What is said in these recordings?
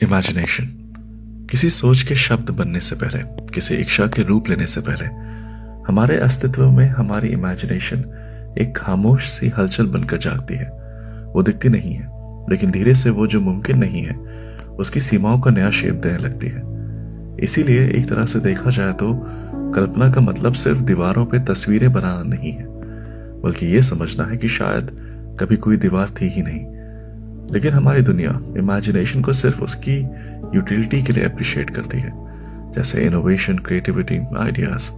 Imagination किसी सोच के शब्द बनने से पहले, किसी इच्छा के रूप लेने से पहले, हमारे अस्तित्व में हमारी इमेजिनेशन एक खामोश सी हलचल बनकर जागती है। वो दिखती नहीं है, लेकिन धीरे से वो जो मुमकिन नहीं है उसकी सीमाओं का नया शेप देने लगती है। इसीलिए एक तरह से देखा जाए तो कल्पना का मतलब सिर्फ दीवारों पे तस्वीरें बनाना नहीं है, बल्कि ये समझना है कि शायद कभी कोई दीवार थी ही नहीं, लेकिन हमारी दुनिया इमेजिनेशन को सिर्फ उसकी यूटिलिटी के लिए अप्रिशिएट करती है, जैसे innovation, creativity, ideas.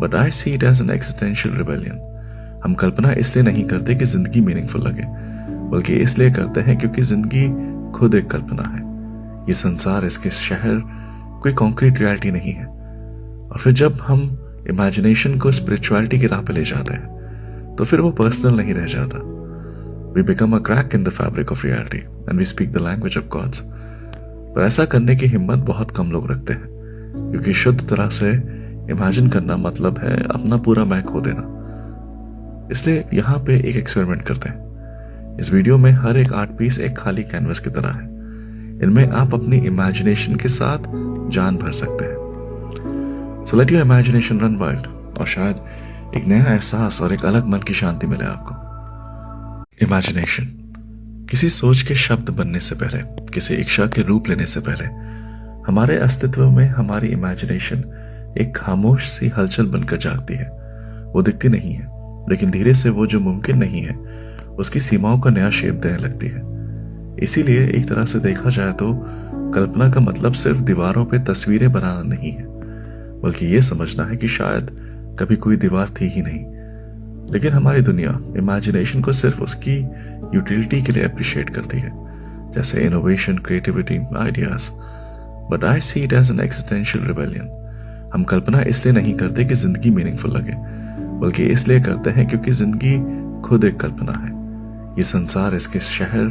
But I see it as an existential rebellion. हम कल्पना इसलिए नहीं करते कि जिंदगी मीनिंगफुल लगे, बल्कि इसलिए करते हैं क्योंकि जिंदगी खुद एक कल्पना है। ये संसार, इसके शहर कोई कॉन्क्रीट रियलिटी नहीं है। और फिर जब हम इमेजिनेशन को स्पिरिचुअलिटी की राह पे ले जाते हैं तो फिर वो पर्सनल नहीं रह जाता। We become a crack in the fabric of reality and we speak the language of gods. पर ऐसा करने की हिम्मत बहुत कम लोग रखते हैं, क्योंकि शुद्ध तरह से इमेजिन करना मतलब है अपना पूरा मैं खो देना। इसलिए यहाँ पे एक एक्सपेरिमेंट करते हैं। इस वीडियो में हर एक आर्ट पीस एक खाली कैनवस की तरह है। इनमें आप अपनी इमेजिनेशन के साथ जान भर सकते हैं। So let your imagination run wild, और शायद एक नया एहसास और एक अलग मन की शांति मिले आपको। इमेजिनेशन किसी सोच के शब्द बनने से पहले, किसी इच्छा के रूप लेने से पहले, हमारे अस्तित्व में हमारी इमेजिनेशन एक खामोश सी हलचल बनकर जागती है। वो दिखती नहीं है, लेकिन धीरे से वो जो मुमकिन नहीं है उसकी सीमाओं का नया शेप देने लगती है। इसीलिए एक तरह से देखा जाए तो कल्पना का मतलब सिर्फ दीवारों पे तस्वीरें बनाना नहीं है, बल्कि ये समझना है कि शायद कभी कोई दीवार थी ही नहीं, लेकिन हमारी दुनिया इमेजिनेशन को सिर्फ उसकी यूटिलिटी के लिए अप्रिशिएट करती है, जैसे innovation, creativity, ideas. But I see it as an existential rebellion. हम कल्पना इसलिए नहीं करते कि जिंदगी मीनिंगफुल लगे, बल्कि इसलिए करते हैं क्योंकि जिंदगी खुद एक कल्पना है। ये संसार, इसके शहर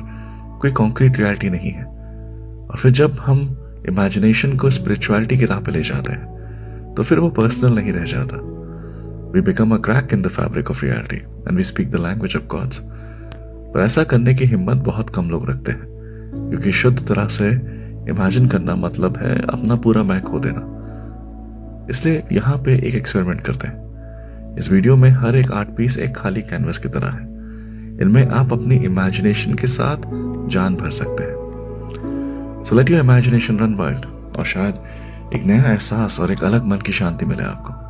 कोई कॉन्क्रीट रियलिटी नहीं है। और फिर जब हम इमेजिनेशन को स्पिरिचुअलिटी की राह पे ले जाते हैं तो फिर वो पर्सनल नहीं रह जाता। We become a crack in the fabric of reality and we speak the language of gods. पर ऐसा करने की हिम्मत बहुत कम लोग रखते हैं, क्योंकि शुद्ध तरह से इमेजिन करना मतलब है अपना पूरा मैं खो देना। इसलिए यहाँ पे एक एक्सपेरिमेंट करते हैं। इस वीडियो में हर एक आर्ट पीस एक खाली कैनवस की तरह है। इनमें आप अपनी इमेजिनेशन के साथ जान भर सकते हैं। So let your imagination run wild, और शायद एक नया एहसास और एक अलग मन की शांति मिले आपको।